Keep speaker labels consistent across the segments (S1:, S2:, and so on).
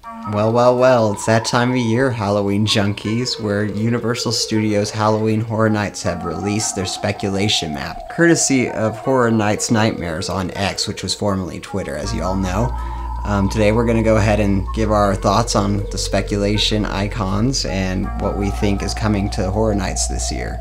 S1: Well, it's that time of year, Halloween junkies, where Universal Studios Halloween Horror Nights have released their speculation map, courtesy of Horror Nights Nightmares on X, which was formerly Twitter, as you all know. Today we're going to go ahead and give our thoughts on the speculation icons and what we think is coming to Horror Nights this year.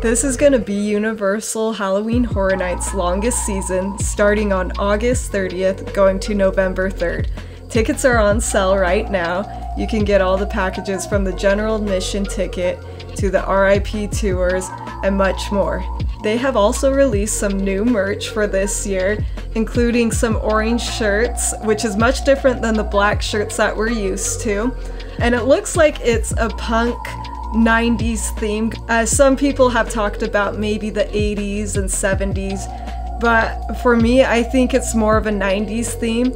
S2: This is going to be Universal Halloween Horror Nights' longest season, starting on August 30th, going to November 3rd. Tickets are on sale right now. You can get all the packages from the general admission ticket to the RIP tours and much more. They have also released some new merch for this year, including some orange shirts, which is much different than the black shirts that we're used to. And it looks like it's a punk 90s theme. Some people have talked about maybe the 80s and 70s, but for me, I think it's more of a 90s theme.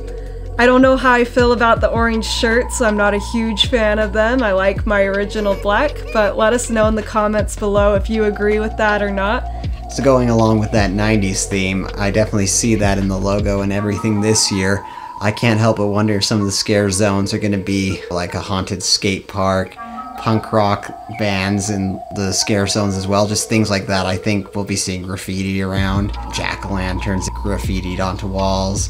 S2: I don't know how I feel about the orange shirts. I'm not a huge fan of them. I like my original black, but let us know in the comments below if you agree with that or not.
S1: So going along with that 90s theme, I definitely see that in the logo and everything this year. I can't help but wonder if some of the scare zones are going to be like a haunted skate park, punk rock bands in the scare zones as well, just things like that. I think we'll be seeing graffiti around, jack-o'-lanterns graffitied onto walls.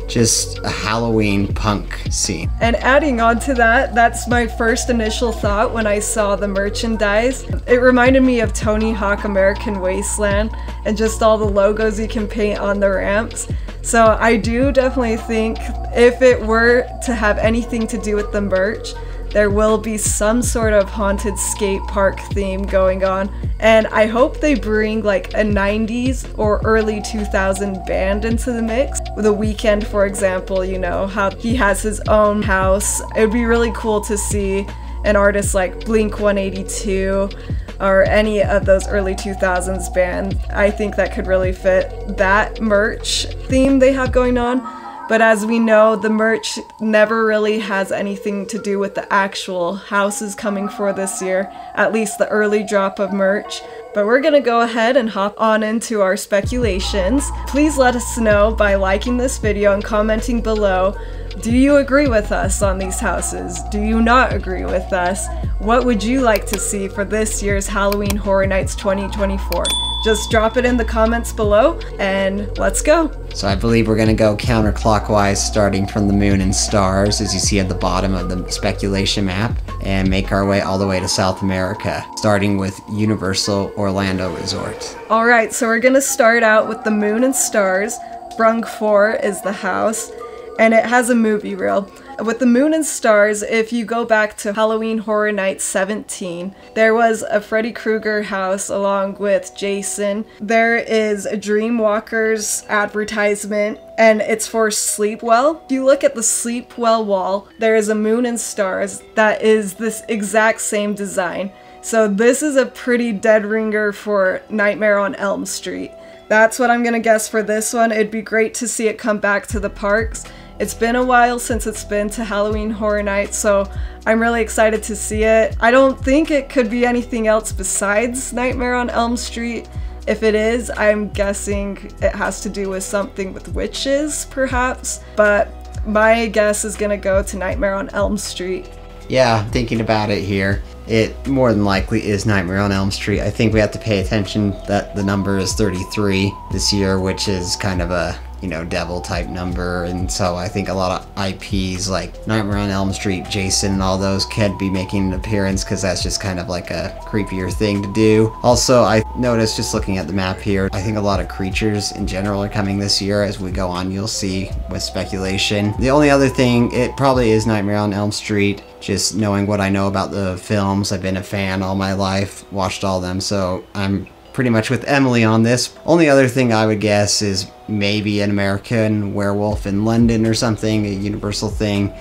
S1: Just a Halloween punk scene.
S2: And adding on to that, that's my first initial thought when I saw the merchandise. It reminded me of Tony Hawk American Wasteland and just all the logos you can paint on the ramps. So I do definitely think if it were to have anything to do with the merch, there will be some sort of haunted skate park theme going on. And I hope they bring like a 90s or early 2000 band into the mix. The Weeknd, for example, you know, how he has his own house. It would be really cool to see an artist like Blink-182 or any of those early 2000s bands. I think that could really fit that merch theme they have going on. But as we know, the merch never really has anything to do with the actual houses coming for this year, at least the early drop of merch. But we're gonna go ahead and hop on into our speculations. Please let us know by liking this video and commenting below. Do you agree with us on these houses? Do you not agree with us? What would you like to see for this year's Halloween Horror Nights 2024? Just drop it in the comments below and let's go.
S1: So I believe we're going to go counterclockwise, starting from the moon and stars, as you see at the bottom of the speculation map, and make our way all the way to South America, starting with Universal Orlando Resort.
S2: Alright, so we're going to start out with the moon and stars. Sprung 4 is the house, and it has a movie reel. With the moon and stars, if you go back to Halloween Horror Nights 17, there was a Freddy Krueger house along with Jason. There is a Dreamwalkers advertisement, and it's for Sleepwell. If you look at the Sleepwell wall, there is a moon and stars that is this exact same design. So this is a pretty dead ringer for Nightmare on Elm Street. That's what I'm gonna guess for this one. It'd be great to see it come back to the parks. It's been a while since it's been to Halloween Horror Nights, so I'm really excited to see it. I don't think it could be anything else besides Nightmare on Elm Street. If it is, I'm guessing it has to do with something with witches, perhaps. But my guess is gonna go to Nightmare on Elm Street.
S1: Yeah, thinking about it here, it more than likely is Nightmare on Elm Street. I think we have to pay attention that the number is 33 this year, which is kind of a, you know, devil type number, and so I think a lot of IPs like Nightmare on Elm Street, Jason, and all those could be making an appearance, because that's just kind of like a creepier thing to do. Also, I noticed just looking at the map here, I think a lot of creatures in general are coming this year. As we go on, you'll see with speculation. The only other thing, it probably is Nightmare on Elm Street. Just knowing what I know about the films, I've been a fan all my life, watched all them, so I'm pretty much with Emily on this. Only other thing I would guess is maybe an American Werewolf in London or something, a Universal thing.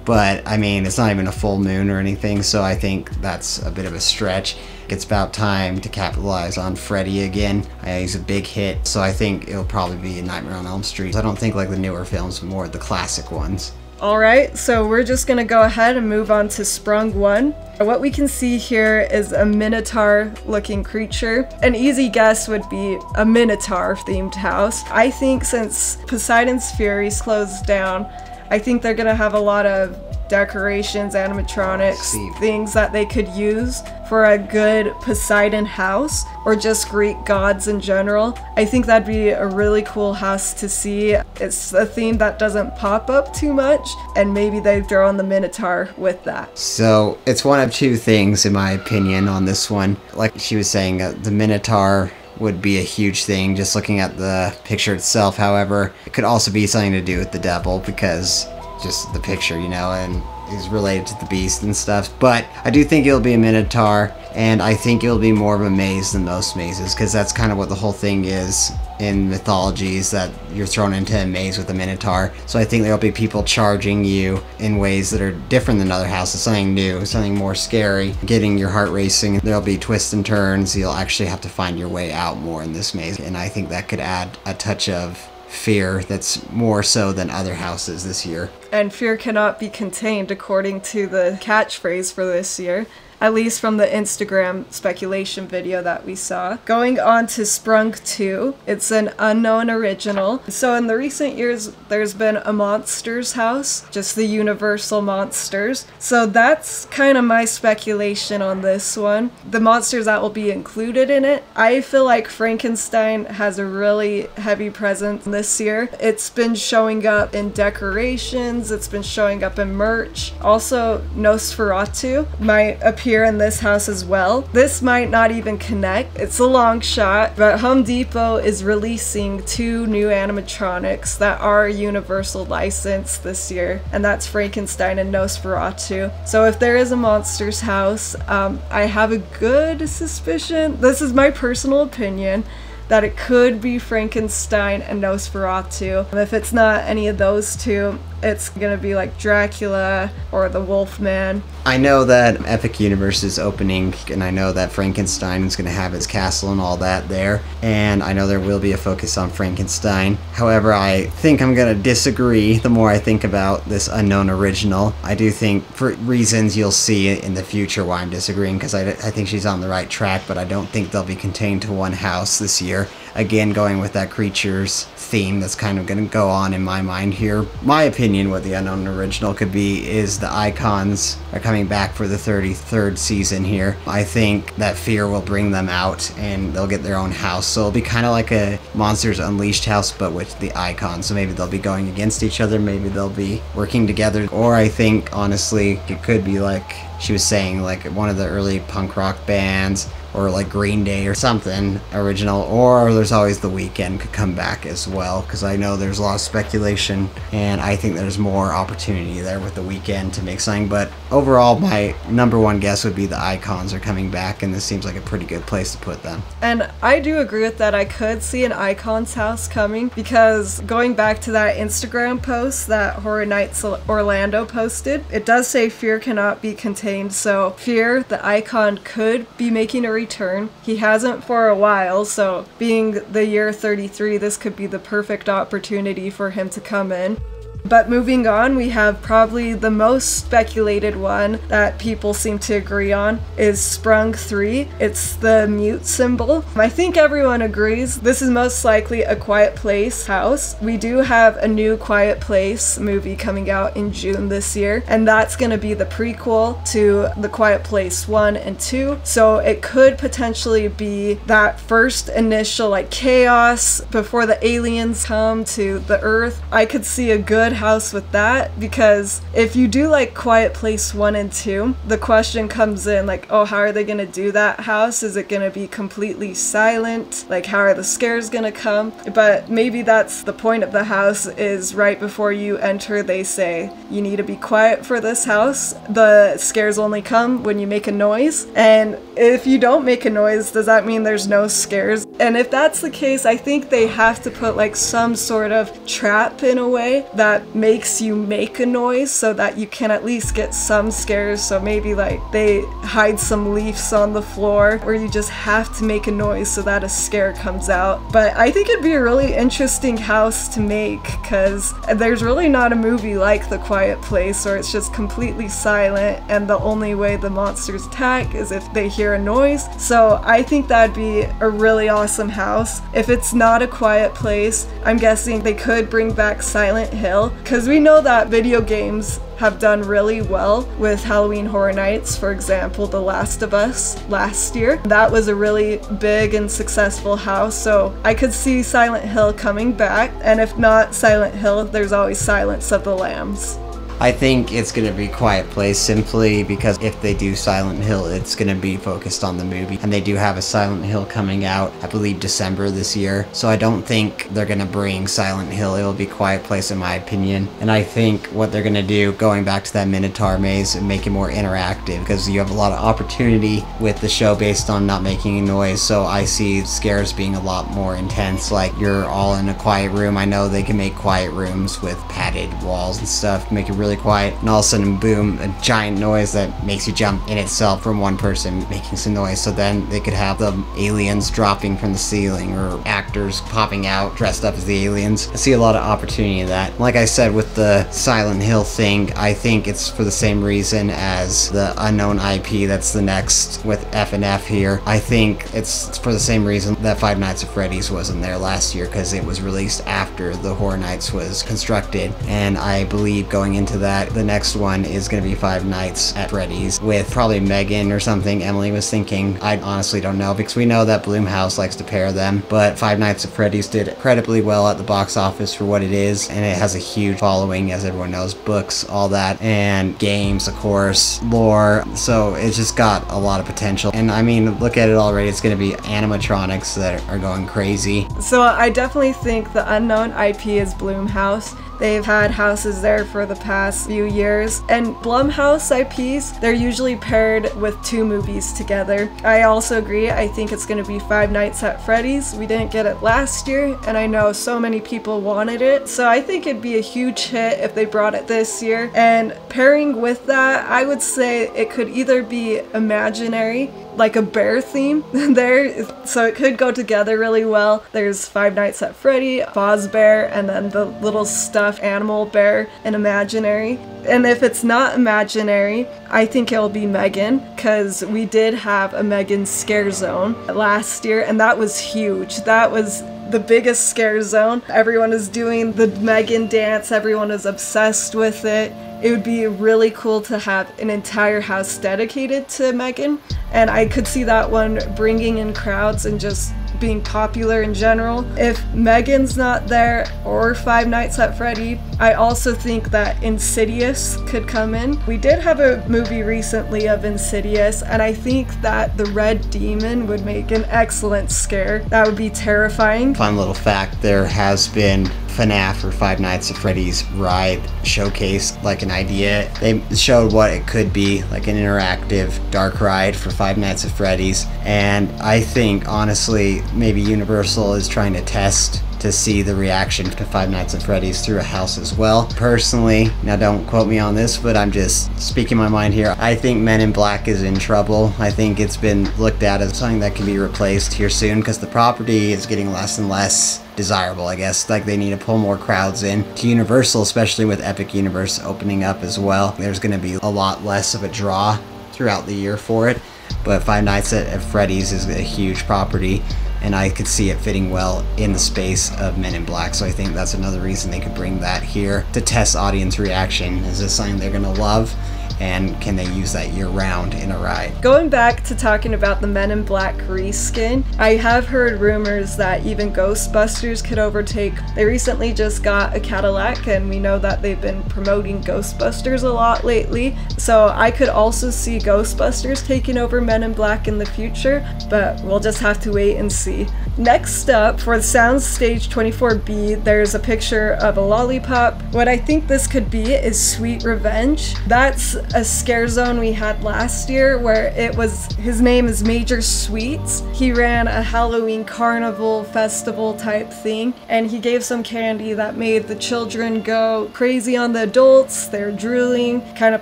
S1: But I mean, it's not even a full moon or anything, so I think that's a bit of a stretch. It's about time to capitalize on Freddy again. He's a big hit, so I think it'll probably be a Nightmare on Elm Street. I don't think like the newer films, but more the classic ones.
S2: Alright, so we're just gonna go ahead and move on to Sprung 1. What we can see here is a Minotaur looking creature. An easy guess would be a Minotaur themed house. I think since Poseidon's Furies closed down, I think they're gonna have a lot of decorations, animatronics, things that they could use for a good Poseidon house, or just Greek gods in general. I think that'd be a really cool house to see. It's a theme that doesn't pop up too much, and maybe they throw in the Minotaur with that.
S1: So it's one of two things in my opinion on this one. Like she was saying, the Minotaur would be a huge thing just looking at the picture itself. However, it could also be something to do with the devil, because just the picture, you know, and is related to the beast and stuff. But I do think it'll be a Minotaur, and I think it'll be more of a maze than most mazes, because that's kind of what the whole thing is in mythologies, that you're thrown into a maze with a Minotaur. So I think there'll be people charging you in ways that are different than other houses, something new, something more scary, getting your heart racing. There'll be twists and turns. You'll actually have to find your way out more in this maze, and I think that could add a touch of fear that's more so than other houses this year.
S2: And fear cannot be contained, according to the catchphrase for this year, at least from the Instagram speculation video that we saw. Going on to Sprung 2, it's an unknown original. So in the recent years, there's been a monsters house, just the universal monsters. So that's kind of my speculation on this one. The monsters that will be included in it. I feel like Frankenstein has a really heavy presence this year. It's been showing up in decorations, it's been showing up in merch. Also, Nosferatu might appear in this house as well. This might not even connect. It's a long shot, but Home Depot is releasing 2 new animatronics that are universal licensed this year, and that's Frankenstein and Nosferatu. So if there is a monsters house, I have a good suspicion, this is my personal opinion, that it could be Frankenstein and Nosferatu. And if it's not any of those two, it's gonna be like Dracula or the Wolfman.
S1: I know that Epic Universe is opening, and I know that Frankenstein is going to have its castle and all that there, and I know there will be a focus on Frankenstein. However, I think I'm going to disagree the more I think about this unknown original. I do think, for reasons you'll see in the future why I'm disagreeing, because I think she's on the right track, but I don't think they'll be contained to one house this year. Again, going with that creatures theme that's kind of going to go on in my mind here. My opinion what the unknown original could be is the icons are coming back for the 33rd season here. I think that fear will bring them out and they'll get their own house. So it'll be kind of like a Monsters Unleashed house, but with the icons. So maybe they'll be going against each other, maybe they'll be working together. Or I think, honestly, it could be like she was saying, like one of the early punk rock bands, or like Green Day or something original, or there's always The Weeknd could come back as well, because I know there's a lot of speculation and I think there's more opportunity there with The Weeknd to make something. But overall, my number one guess would be the icons are coming back, and this seems like a pretty good place to put them.
S2: And I do agree with that. I could see an icons house coming, because going back to that Instagram post that Horror Nights Orlando posted, it does say fear cannot be contained. So Fear, the icon, could be making a return. He hasn't for a while, so being the year 33, this could be the perfect opportunity for him to come in. But moving on, we have probably the most speculated one that people seem to agree on is Sprung 3. It's the mute symbol. I think everyone agrees this is most likely a Quiet Place house. We do have a new Quiet Place movie coming out in June this year, and that's going to be the prequel to the Quiet Place 1 and 2. So it could potentially be that first initial like chaos before the aliens come to the Earth. I could see a good house with that, because if you do like Quiet Place 1 and 2, the question comes in like, oh, how are they gonna do that house? Is it gonna be completely silent? Like, how are the scares gonna come? But maybe that's the point of the house, is right before you enter they say you need to be quiet for this house. The scares only come when you make a noise, and if you don't make a noise, does that mean there's no scares? And if that's the case, I think they have to put like some sort of trap in a way that makes you make a noise so that you can at least get some scares. So maybe like they hide some leaves on the floor where you just have to make a noise so that a scare comes out. But I think it'd be a really interesting house to make, because there's really not a movie like The Quiet Place where it's just completely silent and the only way the monsters attack is if they hear a noise. So I think that'd be a really awesome house. If it's not A Quiet Place, I'm guessing they could bring back Silent Hill, because we know that video games have done really well with Halloween Horror Nights. For example, The Last of Us last year. That was a really big and successful house, so I could see Silent Hill coming back, and if not Silent Hill, there's always Silence of the Lambs.
S1: I think it's going to be Quiet Place simply because if they do Silent Hill, it's going to be focused on the movie. And they do have a Silent Hill coming out, I believe, December this year. So I don't think they're going to bring Silent Hill. It'll be Quiet Place in my opinion. And I think what they're going to do, going back to that Minotaur maze, and make it more interactive because you have a lot of opportunity with the show based on not making a noise. So I see scares being a lot more intense. Like you're all in a quiet room. I know they can make quiet rooms with padded walls and stuff, make it really quiet, and all of a sudden boom, a giant noise that makes you jump in itself from one person making some noise. So then they could have the aliens dropping from the ceiling or actors popping out dressed up as the aliens. I see a lot of opportunity in that. Like I said with the Silent Hill thing, I think it's for the same reason as the Unknown IP that's the next with F&F here. I think it's for the same reason that Five Nights at Freddy's wasn't there last year, because it was released after the Horror Nights was constructed. And I believe going into that, the next one is going to be Five Nights at Freddy's with probably Megan or something. Emily was thinking. I honestly don't know, because we know that Blumhouse likes to pair them, but Five Nights at Freddy's did incredibly well at the box office for what it is, and it has a huge following, as everyone knows, books, all that, and games, of course, lore, so it's just got a lot of potential. And I mean, look at it already, it's going to be animatronics that are going crazy.
S2: So I definitely think the Unknown IP is Blumhouse. They've had houses there for the past few years, and Blumhouse IPs, they're usually paired with two movies together. I also agree, I think it's going to be Five Nights at Freddy's. We didn't get it last year, and I know so many people wanted it, so I think it'd be a huge hit if they brought it this year. And pairing with that, I would say it could either be imaginary, like a bear theme there, so it could go together really well. There's Five Nights at Freddy, Fozbear, and then the little stuffed animal bear in imaginary. And if it's not imaginary, I think it'll be Megan, because we did have a Megan scare zone last year, and that was huge. That was the biggest scare zone. Everyone is doing the Megan dance, everyone is obsessed with it. It would be really cool to have an entire house dedicated to Megan, and I could see that one bringing in crowds and just being popular in general. If Megan's not there, or Five Nights at Freddy, I also think that Insidious could come in. We did have a movie recently of Insidious, and I think that the Red Demon would make an excellent scare. That would be terrifying.
S1: Fun little fact, there has been F&F or Five Nights at Freddy's ride showcase, like an idea. They showed what it could be, like an interactive dark ride for Five Nights at Freddy's, and I think honestly maybe Universal is trying to test to see the reaction to Five Nights at Freddy's through a house as well. Personally, now don't quote me on this, but I'm just speaking my mind here, I think Men in Black is in trouble. I think it's been looked at as something that can be replaced here soon, because the property is getting less and less desirable, I guess. Like, they need to pull more crowds in to Universal, especially with Epic Universe opening up as well. There's going to be a lot less of a draw throughout the year for it, but Five Nights at Freddy's is a huge property, and I could see it fitting well in the space of Men in Black. So I think that's another reason they could bring that here to test audience reaction. Is this something they're gonna love? And can they use that year-round in a ride?
S2: Going back to talking about the Men in Black reskin, I have heard rumors that even Ghostbusters could overtake. They recently just got a Cadillac, and we know that they've been promoting Ghostbusters a lot lately. So I could also see Ghostbusters taking over Men in Black in the future, but we'll just have to wait and see. Next up, for the Soundstage 24B, there's a picture of a Lollipop. What I think this could be is Sweet Revenge. That's a scare zone we had last year where it was, his name is Major Sweets. He ran a Halloween carnival festival type thing, and he gave some candy that made the children go crazy on the adults. They're drooling, kind of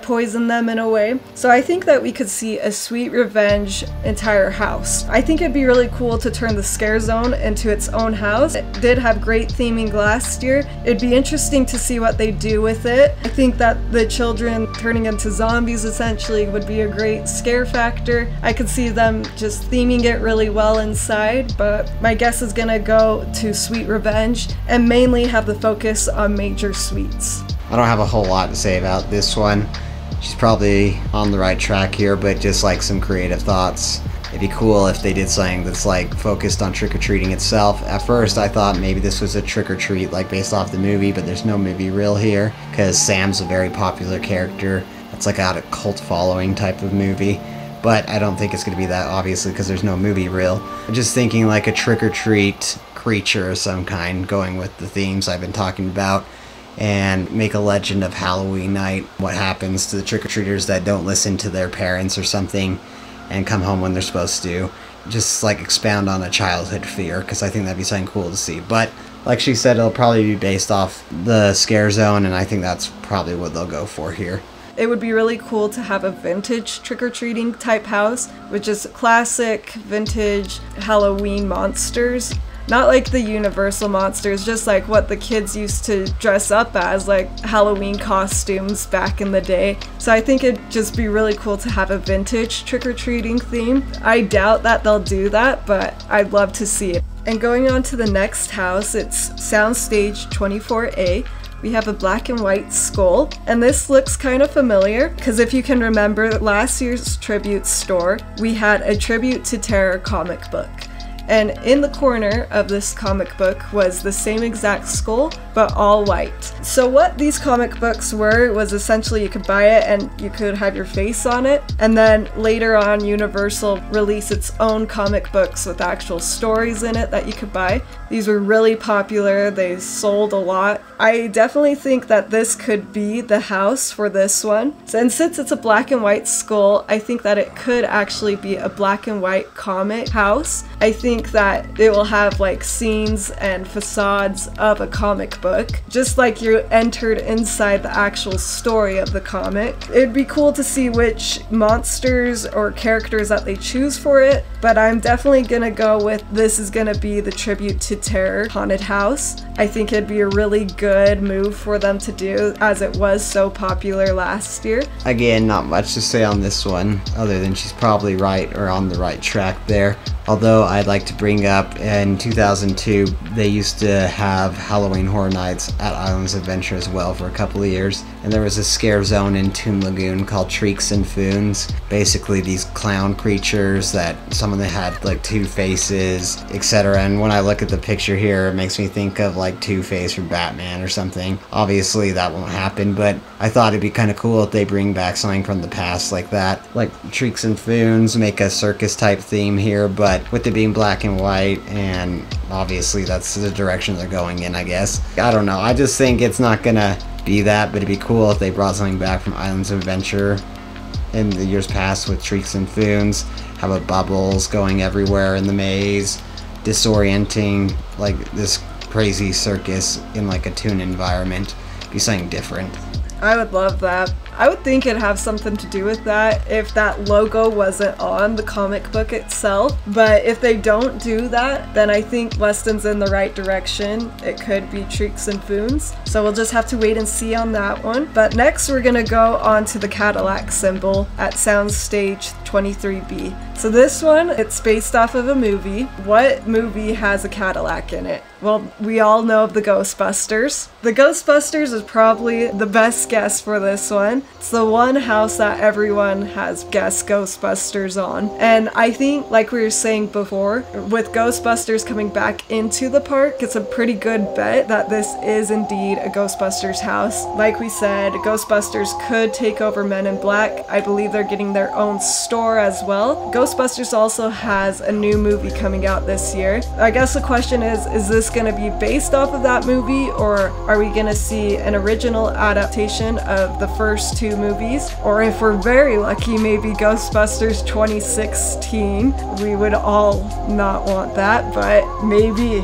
S2: poisoned them in a way. So I think that we could see a Sweet Revenge entire house. I think it'd be really cool to turn the scare zone into its own house. It did have great theming last year. It'd be interesting to see what they do with it. I think that the children turning into zombies essentially would be a great scare factor. I could see them just theming it really well inside, but my guess is gonna go to Sweet Revenge and mainly have the focus on major sweets.
S1: I don't have a whole lot to say about this one. She's probably on the right track here, but just like some creative thoughts. It'd be cool if they did something that's like focused on trick-or-treating itself. At first I thought maybe this was a trick-or-treat like based off the movie, but there's no movie reel here because Sam's a very popular character. It's like a cult following type of movie, but I don't think it's going to be that obviously because there's no movie reel. I'm just thinking like a trick-or-treat creature of some kind going with the themes I've been talking about, and make a legend of Halloween night, what happens to the trick-or-treaters that don't listen to their parents or something and come home when they're supposed to. Just like expound on a childhood fear, because I think that'd be something cool to see. But like she said, it'll probably be based off the scare zone, and I think that's probably what they'll go for here.
S2: It would be really cool to have a vintage trick-or-treating type house with just classic vintage Halloween monsters. Not like the Universal monsters, just like what the kids used to dress up as, like Halloween costumes back in the day. So I think it'd just be really cool to have a vintage trick-or-treating theme. I doubt that they'll do that, but I'd love to see it. And going on to the next house, it's Soundstage 24A. We have a black and white skull, and this looks kind of familiar because if you can remember last year's tribute store, we had a Tribute to Terror comic book. And in the corner of this comic book was the same exact skull, but all white. So what these comic books were was essentially you could buy it and you could have your face on it. And then later on, Universal released its own comic books with actual stories in it that you could buy. These were really popular. They sold a lot. I definitely think that this could be the house for this one. And since it's a black and white skull, I think that it could actually be a black and white comic house. I think that it will have like scenes and facades of a comic book, just like you entered inside the actual story of the comic. It'd be cool to see which monsters or characters that they choose for it, but I'm definitely gonna go with this is gonna be the Tribute to Terror haunted house. I think it'd be a really good move for them to do as it was so popular last year.
S1: Again, not much to say on this one other than she's probably right or on the right track there. Although I'd like to bring up in 2002 they used to have Halloween Horror Nights at Islands Adventure as well for a couple of years, and there was a scare zone in Toon Lagoon called Shrieks and Foons. Basically these clown creatures that some of them had like two faces, etc. And when I look at the picture here, it makes me think of like Two-Face from Batman or something. Obviously that won't happen, but I thought it'd be kind of cool if they bring back something from the past like that, like Shrieks and Foons, make a circus type theme here, but with it being black and white, and obviously that's the direction they're going in, I guess. I don't know, I just think it's not gonna be that, but it'd be cool if they brought something back from Islands of Adventure in the years past with Shrieks and Foons, have a bubbles going everywhere in the maze, disorienting, like this crazy circus in like a toon environment. Be something different.
S2: I would love that. I would think it'd have something to do with that if that logo wasn't on the comic book itself. But if they don't do that, then I think Weston's in the right direction. It could be Shrieks and Foons. So we'll just have to wait and see on that one. But next we're gonna go on to the Cadillac symbol at Soundstage 23B. So this one, it's based off of a movie. What movie has a Cadillac in it? Well, we all know of the Ghostbusters. The Ghostbusters is probably the best guess for this one. It's the one house that everyone has guessed Ghostbusters on. And I think, like we were saying before, with Ghostbusters coming back into the park, it's a pretty good bet that this is indeed a Ghostbusters house. Like we said, Ghostbusters could take over Men in Black. I believe they're getting their own store as well. Ghostbusters also has a new movie coming out this year. I guess the question is this going to be based off of that movie, or are we going to see an original adaptation of the first two movies? Or if we're very lucky, maybe Ghostbusters 2016. We would all not want that, but maybe.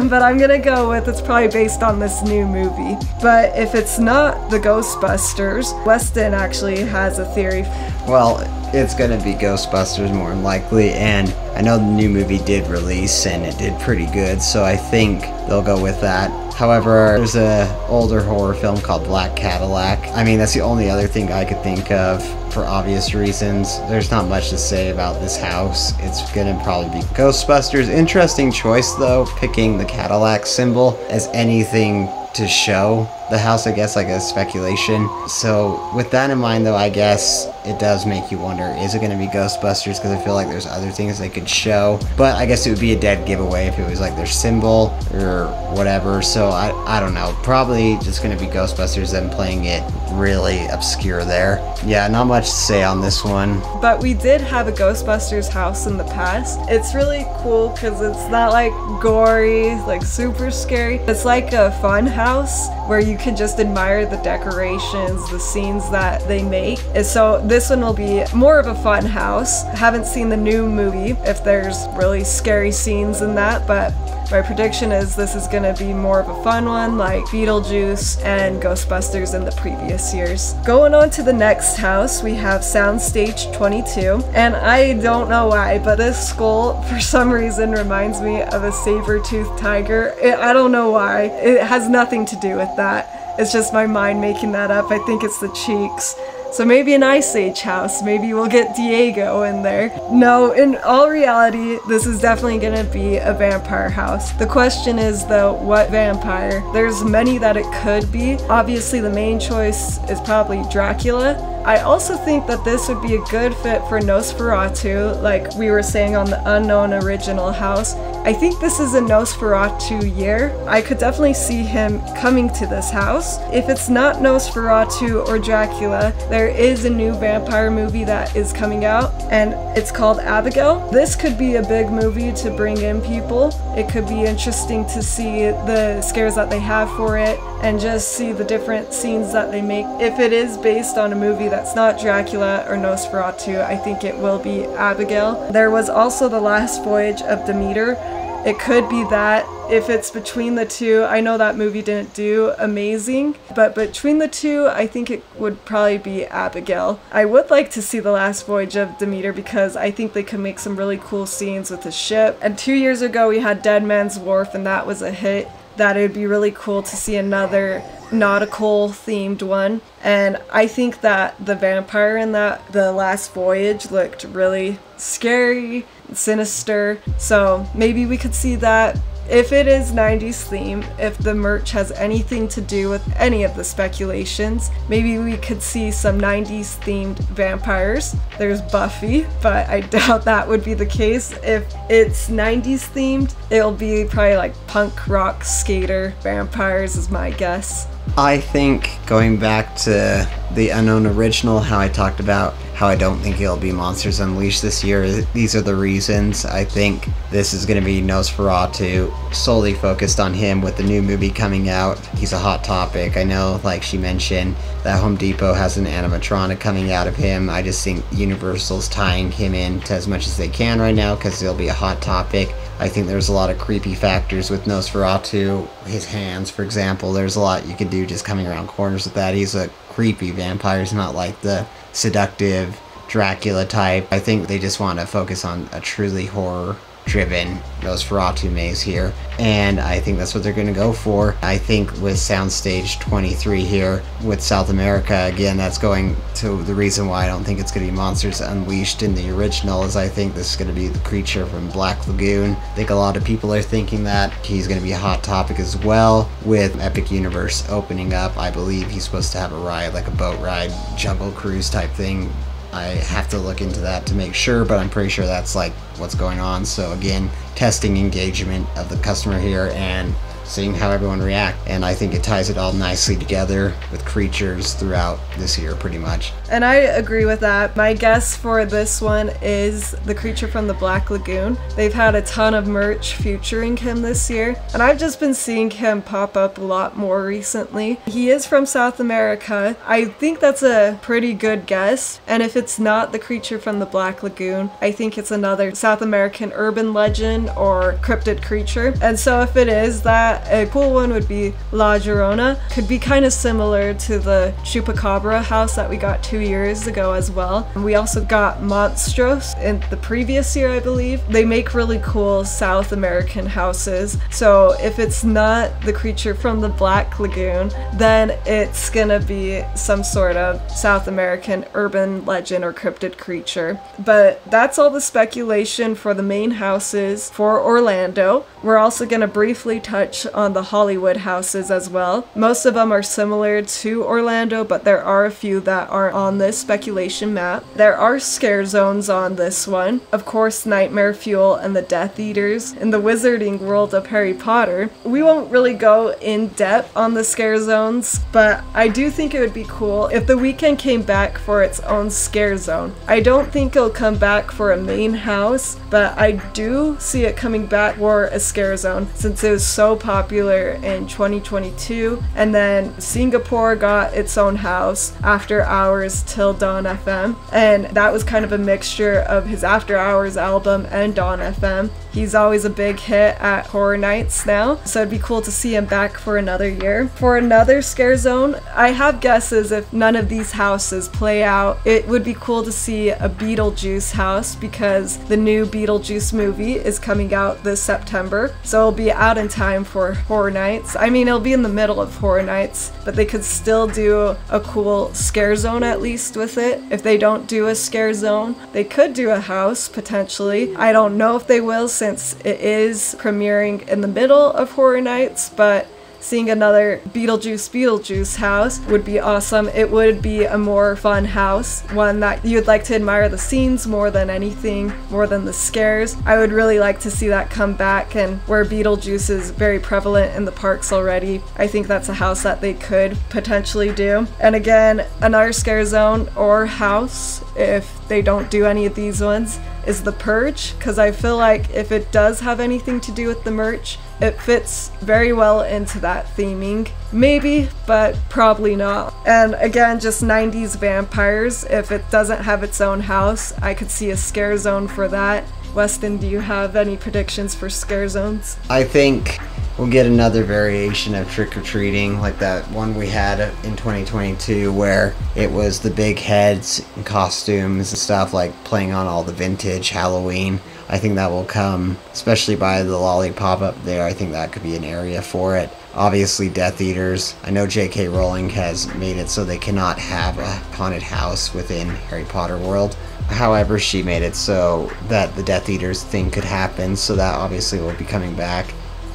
S2: But I'm gonna go with it's probably based on this new movie. But if it's not the Ghostbusters, Weston actually has a theory.
S1: Well, it's gonna be Ghostbusters more than likely, and I know the new movie did release and it did pretty good, so I think they'll go with that. However, there's a older horror film called Black Cadillac. I mean, that's the only other thing I could think of for obvious reasons. There's not much to say about this house. It's gonna probably be Ghostbusters. Interesting choice though, picking the Cadillac symbol as anything to show the house, I guess, like a speculation. So with that in mind though, I guess it does make you wonder, is it going to be Ghostbusters? Because I feel like there's other things they could show, but I guess it would be a dead giveaway if it was like their symbol or whatever. So I don't know, probably just going to be Ghostbusters and playing it really obscure there. Yeah, not much to say on this one.
S2: But we did have a Ghostbusters house in the past. It's really cool because it's not like gory, like super scary. It's like a fun house where you can just admire the decorations, the scenes that they make. And so this one will be more of a fun house. Haven't seen the new movie if there's really scary scenes in that, but my prediction is this is going to be more of a fun one, like Beetlejuice and Ghostbusters in the previous years. Going on to the next house, we have Soundstage 22, and I don't know why, but this skull for some reason reminds me of a saber-toothed tiger. I don't know why. It has nothing to do with that. It's just my mind making that up. I think it's the cheeks. So maybe an Ice Age house, maybe we'll get Diego in there. No, in all reality, this is definitely gonna be a vampire house. The question is though, what vampire? There's many that it could be. Obviously the main choice is probably Dracula. I also think that this would be a good fit for Nosferatu, like we were saying on the Unknown original house. I think this is a Nosferatu year. I could definitely see him coming to this house. If it's not Nosferatu or Dracula, there is a new vampire movie that is coming out, and it's called Abigail. This could be a big movie to bring in people. It could be interesting to see the scares that they have for it and just see the different scenes that they make. If it is based on a movie that's not Dracula or Nosferatu, I think it will be Abigail. There was also The Last Voyage of Demeter. It could be that. If it's between the two, I know that movie didn't do amazing, but between the two, I think it would probably be Abigail. I would like to see The Last Voyage of Demeter because I think they could make some really cool scenes with the ship. And 2 years ago, we had Dead Man's Wharf, and that was a hit. That it would be really cool to see another nautical themed one. And I think that the vampire in that, The Last Voyage, looked really scary, sinister. So maybe we could see that. If it is 90s theme, if the merch has anything to do with any of the speculations, maybe we could see some 90s themed vampires. There's Buffy, but I doubt that would be the case. If it's 90s themed, it'll be probably like punk rock skater vampires is my guess.
S1: I think, going back to the Unknown original, how I talked about how I don't think it'll be Monsters Unleashed this year, these are the reasons. I think this is going to be Nosferatu, solely focused on him with the new movie coming out. He's a hot topic. I know, like she mentioned, that Home Depot has an animatronic coming out of him. I just think Universal's tying him in to as much as they can right now because it'll be a hot topic. I think there's a lot of creepy factors with Nosferatu. His hands, for example, there's a lot you can do just coming around corners with that. He's a creepy vampire. He's not like the seductive Dracula type. I think they just want to focus on a truly horror-driven Nosferatu maze here, and I think that's what they're going to go for. I think with Soundstage 23 here, with South America, again, that's going to the reason why I don't think it's going to be Monsters Unleashed in the original, is I think this is going to be the creature from Black Lagoon. I think a lot of people are thinking that he's going to be a hot topic as well. With Epic Universe opening up, I believe he's supposed to have a ride, like a boat ride, jungle cruise type thing. I have to look into that to make sure, but I'm pretty sure that's like what's going on. So again, testing engagement of the customer here and seeing how everyone reacts. And I think it ties it all nicely together with creatures throughout this year pretty much.
S2: And I agree with that. My guess for this one is the creature from the Black Lagoon. They've had a ton of merch featuring him this year, and I've just been seeing him pop up a lot more recently. He is from South America. I think that's a pretty good guess. And if it's not the creature from the Black Lagoon, I think it's another South American urban legend or cryptid creature. And so if it is that, that. A cool one would be La Llorona. Could be kind of similar to the Chupacabra house that we got 2 years ago as well. We also got Monstros in the previous year, I believe. They make really cool South American houses. So if it's not the creature from the Black Lagoon, then it's gonna be some sort of South American urban legend or cryptid creature. But that's all the speculation for the main houses for Orlando. We're also gonna briefly touch on the Hollywood houses as well. Most of them are similar to Orlando, but there are a few that aren't on this speculation map. There are scare zones on this one. Of course, Nightmare Fuel and the Death Eaters in the wizarding world of Harry Potter. We won't really go in depth on the scare zones, but I do think it would be cool if the weekend came back for its own scare zone. I don't think it'll come back for a main house, but I do see it coming back for a scare zone since it was so popular in 2022, and then Singapore got its own house, After Hours Till Dawn FM, and that was kind of a mixture of his After Hours album and Dawn FM. He's always a big hit at Horror Nights now, so it'd be cool to see him back for another year. For another scare zone, I have guesses if none of these houses play out. It would be cool to see a Beetlejuice house because the new Beetlejuice movie is coming out this September, so it'll be out in time for Horror Nights. I mean, it'll be in the middle of Horror Nights, but they could still do a cool scare zone at least with it. If they don't do a scare zone, they could do a house potentially. I don't know if they will since it is premiering in the middle of Horror Nights, but seeing another Beetlejuice house would be awesome. It would be a more fun house, one that you'd like to admire the scenes more than anything, more than the scares. I would really like to see that come back, and where Beetlejuice is very prevalent in the parks already, I think that's a house that they could potentially do. And again, another scare zone or house, if they don't do any of these ones, is the Purge, because I feel like if it does have anything to do with the merch, it fits very well into that theming. Maybe, but probably not. And again, just 90s vampires. If it doesn't have its own house, I could see a scare zone for that. Weston, do you have any predictions for scare zones?
S1: I think we'll get another variation of trick-or-treating like that one we had in 2022 where it was the big heads and costumes and stuff, like playing on all the vintage Halloween. I think that will come, especially by the Lollipop up there. I think that could be an area for it. Obviously, Death Eaters. I know J.K. Rowling has made it so they cannot have a haunted house within Harry Potter world. However, she made it so that the Death Eaters thing could happen, so that obviously will be coming back.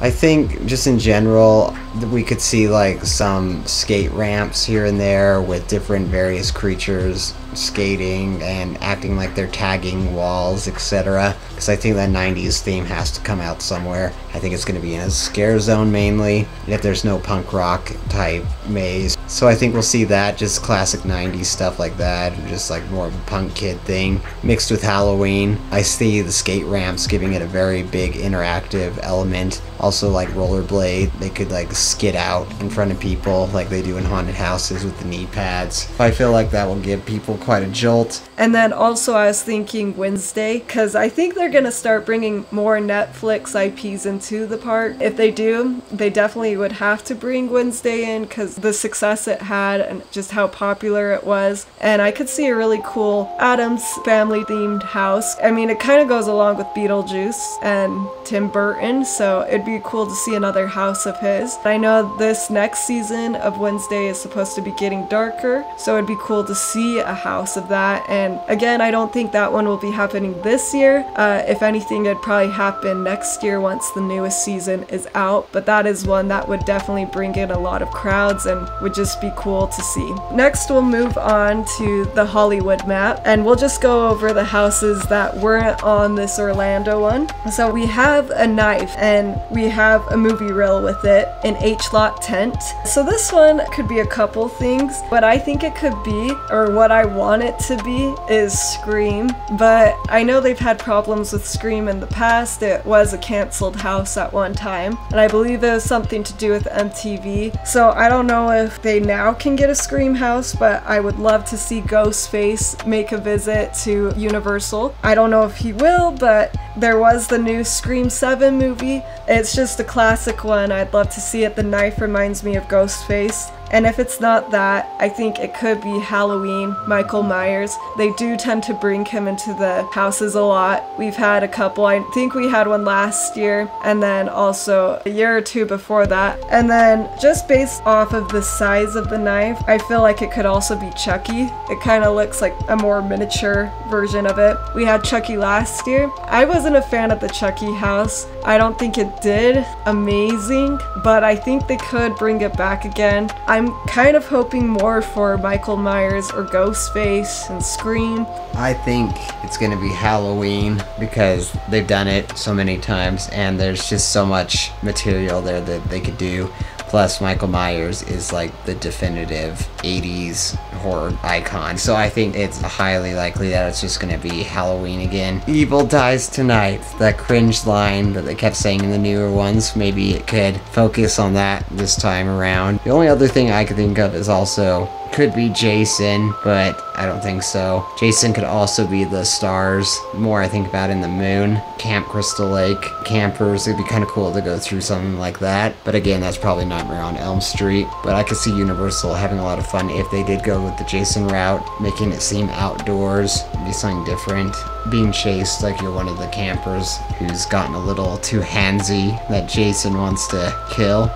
S1: I think just in general, we could see like some skate ramps here and there with different various creatures skating and acting like they're tagging walls, etc. Because I think that 90s theme has to come out somewhere. I think it's going to be in a scare zone mainly, if there's no punk rock type maze. So I think we'll see that, just classic 90s stuff like that, just like more of a punk kid thing mixed with Halloween. I see the skate ramps giving it a very big interactive element. Also like rollerblade, they could like skid out in front of people like they do in haunted houses with the knee pads. I feel like that will give people quite a jolt.
S2: And then also I was thinking Wednesday, because I think they're going to start bringing more Netflix IPs into the park. If they do, they definitely would have to bring Wednesday in because the success it had and just how popular it was. And I could see a really cool Addams Family themed house. I mean, it kind of goes along with Beetlejuice and Tim Burton, so it'd be cool to see another house of his. I know this next season of Wednesday is supposed to be getting darker, so it'd be cool to see a house of that. And again, I don't think that one will be happening this year. If anything, it'd probably happen next year once the newest season is out, but that is one that would definitely bring in a lot of crowds and would just be cool to see. Next, we'll move on to the Hollywood map, and we'll just go over the houses that weren't on this Orlando one. So we have a knife, and we have a movie reel with it, an H-Lot tent. So this one could be a couple things. What I think it could be, or what I want it to be, is Scream, but I know they've had problems with Scream in the past. It was a canceled house at one time, and I believe it was something to do with MTV. So I don't know if they now can get a Scream house, but I would love to see Ghostface make a visit to Universal. I don't know if he will, but there was the new Scream 7 movie. It's just a classic one. I'd love to see it. The knife reminds me of Ghostface. And if it's not that, I think it could be Halloween, Michael Myers. They do tend to bring him into the houses a lot. We've had a couple. I think we had one last year, and then also a year or two before that. And then just based off of the size of the knife, I feel like it could also be Chucky. It kind of looks like a more miniature version of it. We had Chucky last year. I wasn't a fan of the Chucky house. I don't think it did amazing, but I think they could bring it back again. I'm kind of hoping more for Michael Myers or Ghostface and Scream.
S1: I think it's gonna be Halloween because they've done it so many times and there's just so much material there that they could do. Plus, Michael Myers is like the definitive 80s horror icon. So I think it's highly likely that it's just gonna be Halloween again. Evil dies tonight. That cringe line that they kept saying in the newer ones, maybe it could focus on that this time around. The only other thing I could think of is also could be Jason, but I don't think so. Jason could also be the stars. The more I think about it, in the moon, Camp Crystal Lake, campers, it'd be kind of cool to go through something like that. But again, that's probably Nightmare on Elm Street. But I could see Universal having a lot of fun if they did go with the Jason route, making it seem outdoors, be something different. Being chased like you're one of the campers who's gotten a little too handsy that Jason wants to kill.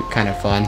S1: Kind of fun.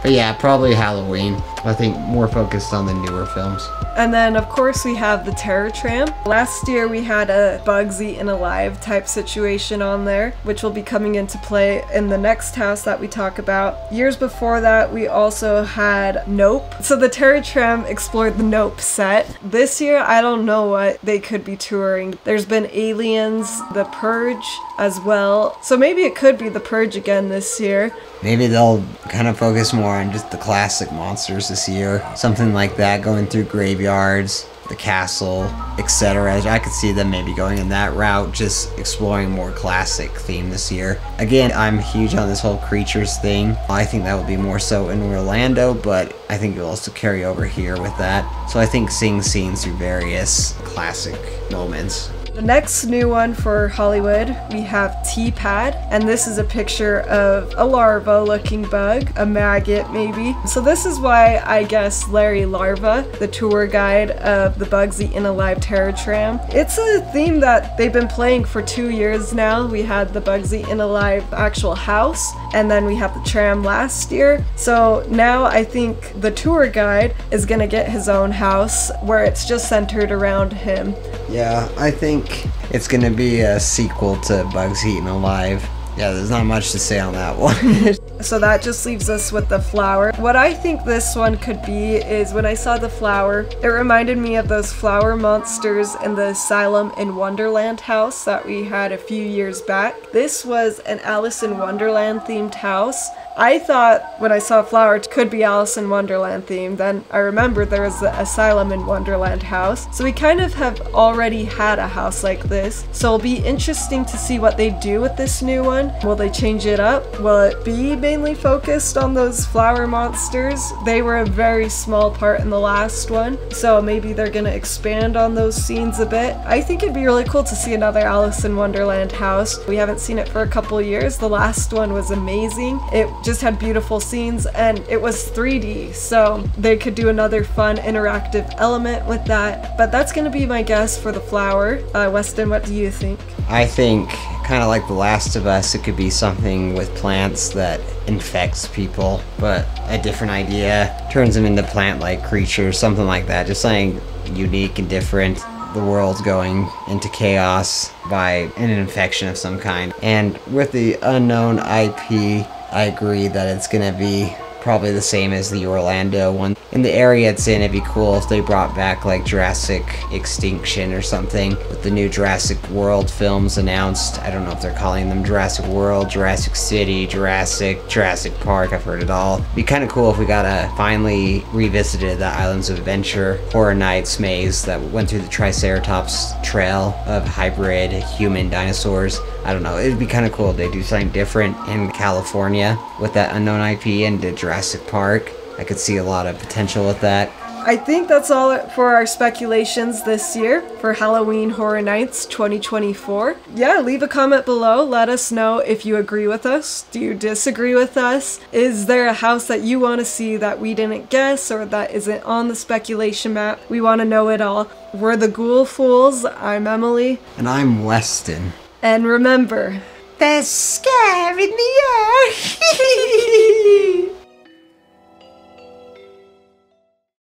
S1: But yeah, probably Halloween. I think more focused on the newer films.
S2: And then, of course, we have the Terror Tram. Last year, we had a Bugs Eaten Alive type situation on there, which will be coming into play in the next house that we talk about. Years before that, we also had Nope. So the Terror Tram explored the Nope set. This year, I don't know what they could be touring. There's been Aliens, The Purge as well. So maybe it could be The Purge again this year.
S1: Maybe they'll kind of focus more on just the classic monsters this year. Something like that, going through graveyards, the castle, etc. I could see them maybe going in that route, just exploring more classic theme this year. Again, I'm huge on this whole creatures thing. I think that would be more so in Orlando, but I think it'll also carry over here with that. So I think seeing scenes through various classic moments.
S2: The next new one for Hollywood, we have T-Pad, and this is a picture of a larva looking bug, a maggot maybe. So this is why I guess Larry Larva, the tour guide of the Bugs Eaten Alive Terror Tram. It's a theme that they've been playing for 2 years now. We had the Bugs Eaten Alive actual house, and then we had the tram last year. So now I think the tour guide is gonna get his own house where it's just centered around him.
S1: Yeah, I think it's gonna be a sequel to Bugs Eaten Alive. Yeah, there's not much to say on that one.
S2: So that just leaves us with the flower. What I think this one could be is when I saw the flower, it reminded me of those flower monsters in the Asylum in Wonderland house that we had a few years back. This was an Alice in Wonderland themed house. I thought when I saw flower it could be Alice in Wonderland themed. Then I remembered there was the Asylum in Wonderland house. So we kind of have already had a house like this. So it'll be interesting to see what they do with this new one. Will they change it up? Will it be mainly focused on those flower monsters? They were a very small part in the last one. So maybe they're gonna expand on those scenes a bit. I think it'd be really cool to see another Alice in Wonderland house. We haven't seen it for a couple years. The last one was amazing. It just had beautiful scenes and it was 3D, so they could do another fun interactive element with that. But that's gonna be my guess for the flower. Weston, what do you think?
S1: I think, kind of like The Last of Us, it could be something with plants that infects people, but a different idea, turns them into plant-like creatures, something like that, just something unique and different. The world's going into chaos by an infection of some kind. And with the unknown IP, I agree that it's gonna be probably the same as the Orlando one. In the area it's in, it'd be cool if they brought back like Jurassic Extinction or something with the new Jurassic World films announced. I don't know if they're calling them Jurassic World, Jurassic City, Jurassic Park, I've heard it all. It'd be kind of cool if we got a finally revisited the Islands of Adventure Horror Nights maze that went through the Triceratops trail of hybrid human dinosaurs. I don't know, it'd be kind of cool if they do something different in California with that unknown IP and the Jurassic Park. I could see a lot of potential with that.
S2: I think that's all for our speculations this year for Halloween Horror Nights 2024. Yeah, leave a comment below. Let us know if you agree with us. Do you disagree with us? Is there a house that you want to see that we didn't guess or that isn't on the speculation map? We want to know it all. We're the Ghoul Fools. I'm Emily.
S1: And I'm Weston.
S2: And remember,
S1: there's scare in the air.